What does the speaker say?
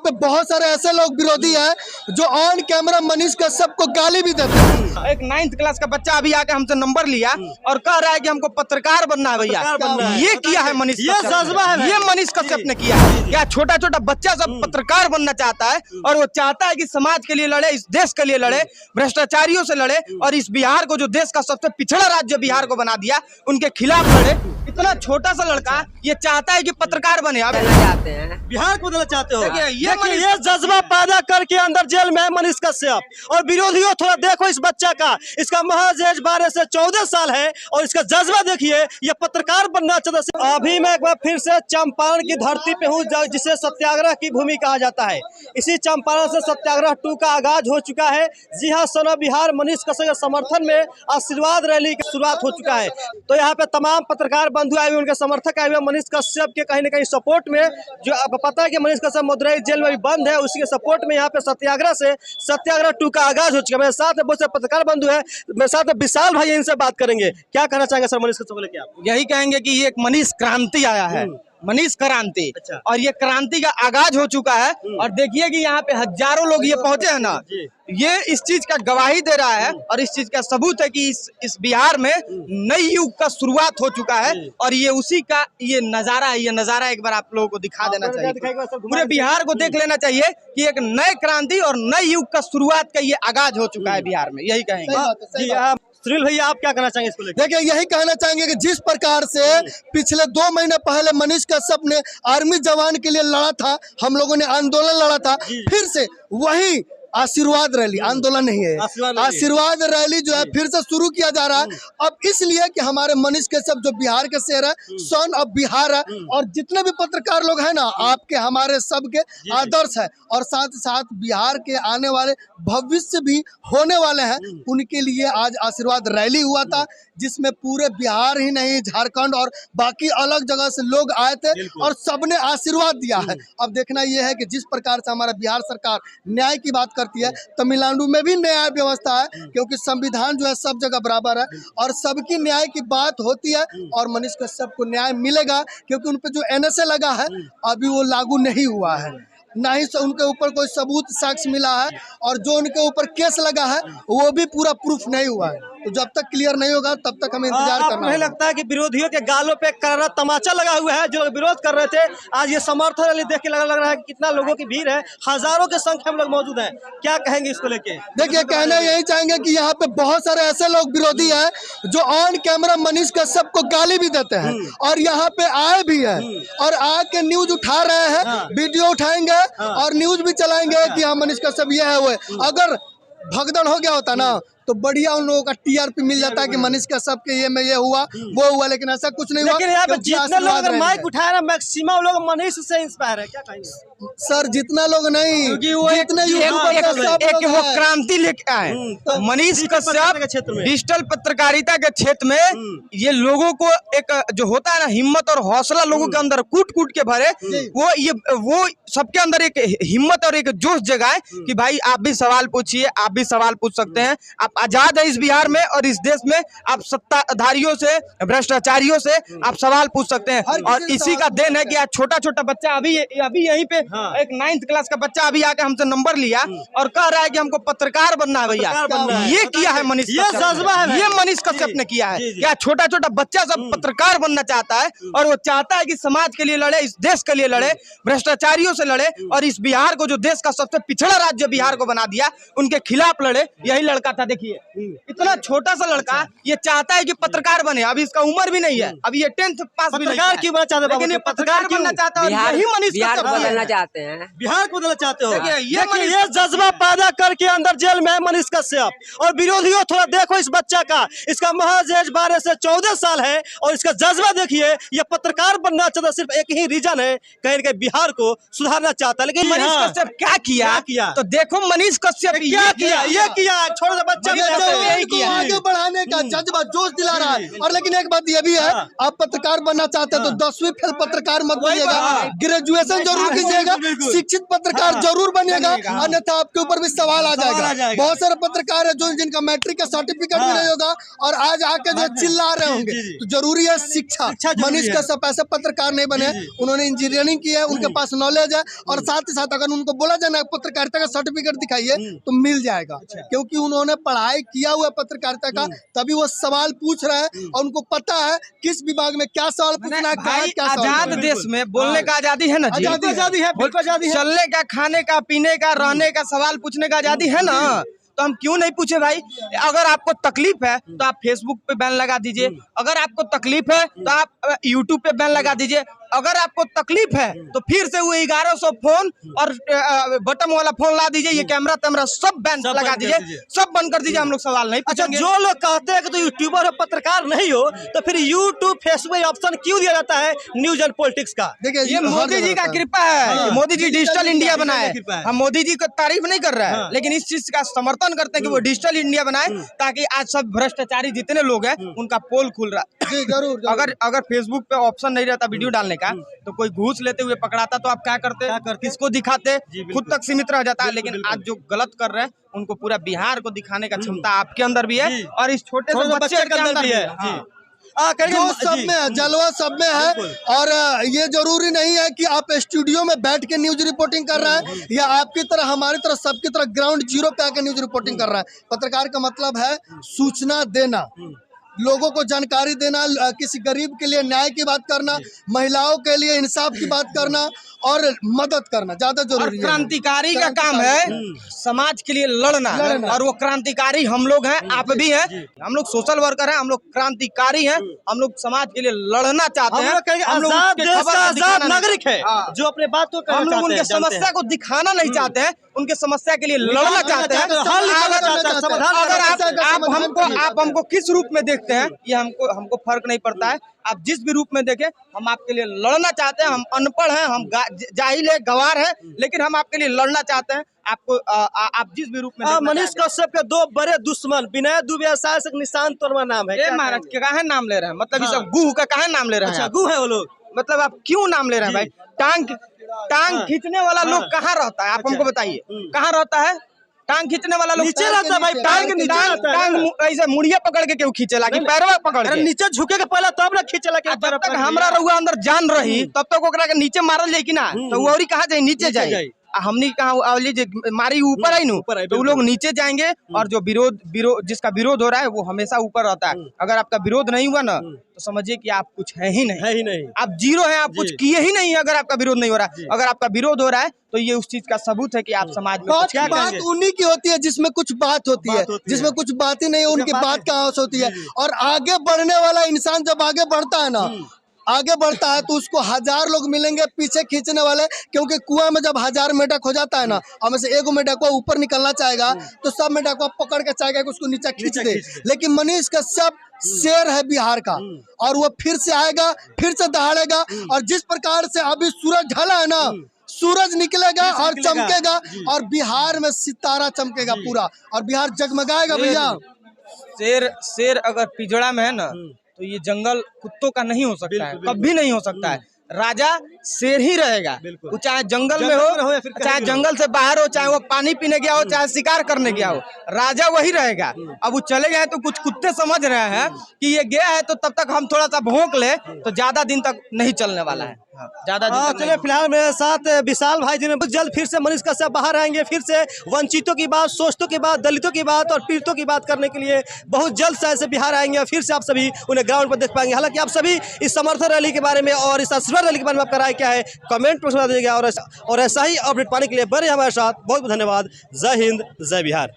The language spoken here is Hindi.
पे बहुत सारे ऐसे लोग विरोधी हैं जो ऑन कैमरा मनीष कश्यप को गाली भी देते हैं। एक 9th क्लास का बच्चा अभी आके हमसे नंबर लिया और कह रहा है कि हमको पत्रकार बनना है भैया। ये किया है मनीष ये जज्बा है, ये मनीष कश्यप ने किया है। क्या छोटा छोटा बच्चा सब पत्रकार बनना चाहता है और वो चाहता है कि समाज के लिए लड़े, इस देश के लिए लड़े, भ्रष्टाचारियों से लड़े और इस बिहार को, जो देश का सबसे पिछड़ा राज्य बिहार को बना दिया, उनके खिलाफ लड़े। इतना छोटा सा लड़का ये चाहता है कि पत्रकार बने। आप चाहते हैं बिहार को बदलना चाहते हो। ये जज्बा पैदा करके अंदर जेल में है मनीष कश्यप। और विरोधियों थोड़ा देखो इस बच्चा का, इसका महज एज 12 से 14 साल है और इसका जज्बा देखिए, ये पत्रकार बनना चाहता है। अभी मैं एक बार फिर से चंपारण की धरती पे हूँ, जिसे सत्याग्रह की भूमि कहा जाता है। इसी चंपारण से सत्याग्रह 2 का आगाज हो चुका है। जी हाँ, सना बिहार मनीष कश्यप के समर्थन में आशीर्वाद रैली की शुरुआत हो चुका है। तो यहाँ पे तमाम पत्रकार बंधु आए हुए, उनके समर्थक आए हुए मनीष कश्यप के कहीं न कहीं सपोर्ट में। जो आपको पता है कि मनीष कश्यप मदुरई जेल में भी बंद है, उसी के सपोर्ट में यहाँ पे सत्याग्रह 2 का आगाज हो चुका है। मेरे साथ बहुत से पत्रकार बंधु है, मेरे साथ विशाल भाई, इनसे बात करेंगे। क्या कहना चाहेंगे सर मनीष कश्यप को लेकर आप? यही कहेंगे कि ये एक मनीष क्रांति आया है, मनीष क्रांति। अच्छा। और ये क्रांति का आगाज हो चुका है। और देखिए कि यहाँ पे हजारों लोग ये पहुंचे हैं ना, ये इस चीज का गवाही दे रहा है और इस चीज का सबूत है कि इस बिहार में नई युग का शुरुआत हो चुका है। और ये उसी का ये नजारा है। ये नजारा एक बार आप लोगों को दिखा देना चाहिए, पूरे बिहार को देख लेना चाहिए कि एक नए क्रांति और नए युग का शुरुआत का ये आगाज हो चुका है बिहार में। यही कहेंगे। सुनील भैया, आप क्या कहना चाहेंगे इसको लेकर? देखिए, यही कहना चाहेंगे कि जिस प्रकार से पिछले 2 महीने पहले मनीष कश्यप ने आर्मी जवान के लिए लड़ा था, हम लोगों ने आंदोलन लड़ा था, फिर से वही आशीर्वाद रैली, आंदोलन नहीं है, आशीर्वाद रैली जो है फिर से शुरू किया जा रहा है। अब इसलिए कि हमारे मनीष कश्यप जो बिहार के शेर है, सन ऑफ बिहार है, और जितने भी पत्रकार लोग हैं ना, आपके हमारे सबके आदर्श है, और साथ साथ बिहार के आने वाले भविष्य भी होने वाले हैं, उनके लिए आज आशीर्वाद रैली हुआ था, जिसमें पूरे बिहार ही नहीं, झारखंड और बाकी अलग जगह से लोग आए थे और सबने आशीर्वाद दिया है। अब देखना यह है कि जिस प्रकार से हमारा बिहार सरकार न्याय की बात करती है, तमिलनाडु में भी न्याय व्यवस्था है, क्योंकि संविधान जो है सब जगह बराबर है और सबकी न्याय की बात होती है। और मनीष कश्यप को न्याय मिलेगा, क्योंकि उन पे जो NSA लगा है अभी वो लागू नहीं हुआ है, ना ही उनके ऊपर कोई सबूत साक्ष्य मिला है, और जो उनके ऊपर केस लगा है वो भी पूरा प्रूफ नहीं हुआ है। तो जब तक क्लियर नहीं होगा तब तक हमें इंतजार करना है। लगता है कि विरोधियों के गालों पे करारा तमाचा लगा हुआ है। जो विरोध कर रहे थे, आज ये समर्थन रैली देख के लग रहा है कि कितना लोगों की भीड़ है, हजारों की संख्या में लोग मौजूद हैं। क्या कहेंगे इसको लेके? देखिए, कहना यही चाहेंगे कि यहाँ पे बहुत सारे ऐसे लोग विरोधी हैं जो ऑन कैमरा मनीष कश्यप को गाली भी देते हैं और यहाँ पे आए भी हैं और आके न्यूज उठा रहे हैं, वीडियो उठाएंगे और न्यूज भी चलाएंगे कि हाँ मनीष कश्यप ये है वो है। अगर भगदड़ हो गया होता ना तो बढ़िया उन लोगों का TRP मिल जाता है कि मनीष कश्यप के ये में ये हुआ वो हुआ, लेकिन ऐसा कुछ नहीं हुआ। लेकिन यहाँ पे जितने लोग अगर माइक उठाए ना, मैक्सिमम लोग मनीष से इंस्पायर है। क्या कहेंगे सर? जितना लोग नहीं, जितने एक वो क्रांति लेके आए मनीष कश्यप डिजिटल पत्रकारिता के क्षेत्र में। ये लोगों को एक जो होता है ना हिम्मत और हौसला लोगों के अंदर कूट कूट के भरे, वो सबके अंदर एक हिम्मत और एक जोश जगाए कि भाई आप भी सवाल पूछिए, आप भी सवाल पूछ सकते हैं, आप आजाद है इस बिहार में और इस देश में, आप सत्ताधारियों से, भ्रष्टाचारियों से आप सवाल पूछ सकते हैं। और इसी का देन है कि आज छोटा छोटा बच्चा अभी यहीं पे एक 9th क्लास का बच्चा अभी आके हमसे नंबर लिया और कह रहा है कि हमको पत्रकार बनना है भैया। ये किया है मनीष, ये जज्बा है, ये मनीष कश्यप ने किया है। क्या छोटा छोटा बच्चा सब पत्रकार बनना चाहता है और वो चाहता है कि समाज के लिए लड़े, इस देश के लिए लड़े, भ्रष्टाचारियों से लड़े और इस बिहार को, जो देश का सबसे पिछड़ा राज्य बिहार को बना दिया, उनके खिलाफ लड़े। यही लड़का था। देखिए, इतना छोटा सा लड़का ये चाहता है कि पत्रकार बने। अभी इसका उम्र भी नहीं है, अभी ये 10th पास भी नहीं है, क्यों बनना चाहते, लेकिन ये पत्रकार बनना चाहता है। यही मनीष कश्यप बदलना चाहते हैं, बिहार को बदलना चाहते हो। ये जज्बा पैदा करके अंदर जेल में है मनीष कश्यप। और विरोधियों थोड़ा देखो इस बच्चा का, इसका महज एज 12 से 14 साल है और इसका जज्बा देखिए, ये पत्रकार बनना चाहता है। सिर्फ एक ही रीजन है, कहीं ना कहीं बिहार को सुधारना चाहता है। लेकिन मनीष कश्यप क्या किया? तो देखो मनीष कश्यप क्या किया, ये किया छोटा सा बच्चा ये जवान को आगे बढ़ाने का जज्बा जोश दिला रहा है। और लेकिन एक बात ये भी है, आप पत्रकार बनना चाहते हैं तो 10वीं फेल पत्रकार मत बनिएगा, ग्रेजुएशन जरूर कीजिएगा, शिक्षित पत्रकार जरूर बनिएगा, अन्यथा आपके ऊपर भी सवाल आ जाएगा। बहुत सारे पत्रकार है जो जिनका मैट्रिक का सर्टिफिकेट भी नहीं होगा और आज आके जो चिल्ला रहे होंगे, तो जरूरी है शिक्षा। मनीष कश्यप ऐसे पत्रकार नहीं बने, उन्होंने इंजीनियरिंग की है, उनके पास नॉलेज है, और साथ ही साथ अगर उनको बोला जाए पत्रकारिता का सर्टिफिकेट दिखाइए तो मिल जाएगा, क्योंकि उन्होंने पढ़ाई किया हुआ पत्रकारिता का, तभी वो सवाल पूछ रहे हैं और उनको पता है किस विभाग में क्या सवाल पूछना है, क्या आजाद देश में बोलने का आजादी है ना जी, आजादी है, बिल्कुल आजादी है। चलने का, खाने का, पीने का, रहने का, सवाल पूछने का आजादी है ना, तो हम क्यों नहीं पूछे भाई। अगर आपको तकलीफ है तो आप फेसबुक पे बैन लगा दीजिए, अगर आपको तकलीफ है तो आप यूट्यूब पे बैन लगा दीजिए, अगर आपको तकलीफ है तो फिर से वो 1100 फोन और बटन वाला फोन ला दीजिए, ये कैमरा तैमरा सब बैन लगा दीजिए, सब बंद कर दीजिए, हम लोग सवाल नहीं पूछेंगे। जो लोग कहते हैं कि तो यूट्यूबर हो, पत्रकार नहीं हो, तो फिर यूट्यूब फेसबुक ऑप्शन क्यों दिया जाता है न्यूज एंड पॉलिटिक्स का? देखिए ये मोदी जी का कृपा है, मोदी जी डिजिटल इंडिया बनाए। हम मोदी जी को तारीफ नहीं कर रहे हैं, लेकिन इस चीज का समर्थन करते हैं कि वो डिजिटल इंडिया बनाए, ताकि आज सब भ्रष्टाचारी जितने लोग हैं उनका पोल खुल रहा है। जरूर। अगर फेसबुक पे ऑप्शन नहीं रहता वीडियो डालने का, तो कोई घूस लेते हुए पकड़ाता तो आप क्या करते, किसको दिखाते, खुद तक सीमित रह जाता है। लेकिन आज जो गलत कर रहे हैं उनको पूरा बिहार को दिखाने का क्षमता आपके अंदर भी है और इस छोटे से बच्चे के अंदर भी है। जो सब में है, जलवा सब में है। और ये जरूरी नहीं है कि आप स्टूडियो में बैठ के न्यूज रिपोर्टिंग कर रहे हैं या आपकी तरह हमारी तरह सबकी तरह ग्राउंड जीरो पे आकर न्यूज रिपोर्टिंग कर रहा है। पत्रकार का मतलब है सूचना देना, लोगों को जानकारी देना, किसी गरीब के लिए न्याय की बात करना, महिलाओं के लिए इंसाफ की बात करना और मदद करना ज्यादा जरूरी है। क्रांतिकारी का काम है समाज के लिए लड़ना, और वो क्रांतिकारी हम लोग हैं, आप भी हैं, हम लोग सोशल वर्कर हैं, हम लोग क्रांतिकारी हैं, हम लोग समाज के लिए लड़ना चाहते हैं, हम लोग आजाद नागरिक है जो अपने बात को, हम लोग उनके समस्या को दिखाना नहीं चाहते हैं, उनके समस्या के लिए लड़ना चाहते हैं। अगर आप हमको किस रूप में देखते हैं ये हमको फर्क नहीं पड़ता है, आप जिस भी रूप में देखें हम आपके लिए लड़ना चाहते हैं। हम अनपढ़ हैं, हम जाहिल है, गवार है, लेकिन हम आपके लिए लड़ना चाहते हैं। आपको आप जिस भी रूप में मनीष कश्यप के दो बड़े दुश्मन विनय दुबे, शासक निशांत तोरमा नाम है। महाराज काहे नाम ले रहे हैं, मतलब ये सब गुह का काहे नाम ले रहे हैं? गुह है वो लोग, मतलब आप क्यों नाम ले रहे हैं भाई? टांग खींचने वाला लोग कहाँ रहता है, आप हमको बताइए, कहाँ रहता है? टांग खींचने वाला लोग नीचे रहता है भाई, टांग ऐसे मुड़िया पकड़ के क्यों खींचेला कि पैरवा पकड़ के? नीचे झुके के पहले तब ना खींचेला के। जब तक हमरा रहुआ अंदर जान रही तब तक ओकरा के नीचे मारल जाए कि ना, तो वो और कहाँ जाए, नीचे जाए। हमने कहा मारी ऊपर आई नु, तो वो लोग नीचे जाएंगे, और जो विरोध जिसका विरोध हो रहा है वो हमेशा ऊपर रहता है। अगर आपका विरोध नहीं हुआ ना तो समझिए कि आप कुछ है ही नहीं, आप जीरो हैं, आप कुछ किए ही नहीं। अगर आपका विरोध नहीं हो रहा है, अगर आपका विरोध हो रहा है तो ये उस चीज का सबूत है कि आप समाज में कुछ क्या बात उन्हीं की होती है जिसमें कुछ बात होती है, जिसमें कुछ बात ही नहीं है उनकी बात कहाँ से होती है। और आगे बढ़ने वाला इंसान जब आगे बढ़ता है ना, आगे बढ़ता है तो उसको 1000 लोग मिलेंगे पीछे खींचने वाले, क्योंकि कुआं में जब 1000 मेढक हो जाता है ना, हमें से एक मेढक ऊपर निकलना चाहेगा तो सब मेढक को पकड़ के चाहेगा कि उसको नीचे खींच दे। लेकिन मनीष कश्यप शेर है बिहार का, और वो फिर से आएगा, फिर से दहाड़ेगा। और जिस प्रकार से अभी सूरज ढला है ना, सूरज निकलेगा और चमकेगा, और बिहार में सितारा चमकेगा पूरा, और बिहार जगमगाएगा भैया। शेर अगर पिंजड़ा में है ना तो ये जंगल कुत्तों का नहीं हो सकता है, कभी नहीं हो सकता है। राजा शेर ही रहेगा, वो चाहे जंगल में हो, चाहे जंगल से बाहर हो, चाहे वो पानी पीने गया हो, चाहे शिकार करने गया हो, राजा वही रहेगा। अब वो चले गए तो कुछ कुत्ते समझ रहे हैं कि ये गया है तो तब तक हम थोड़ा सा भौंक ले, तो ज्यादा दिन तक नहीं चलने वाला है, ज्यादा दिन तक। चलिए फिलहाल मेरे साथ विशाल भाई जी ने जल्द फिर से मनीष कश्यप बाहर आएंगे, फिर से वंचितों की बात, शोषितों की बात, दलितों की बात और पीड़ितों की बात करने के लिए बहुत जल्द से ऐसे बिहार आएंगे, और फिर से आप सभी उन्हें ग्राउंड पर देख पाएंगे। हालांकि आप सभी इस समर्थन रैली के बारे में और इस आशीर्वाद रैली के बारे में आपका राय क्या है कमेंट में सुना दीजिएगा, और ऐसा ही अपडेट पाने के लिए बने हमारे साथ। बहुत बहुत धन्यवाद। जय हिंद, जय बिहार।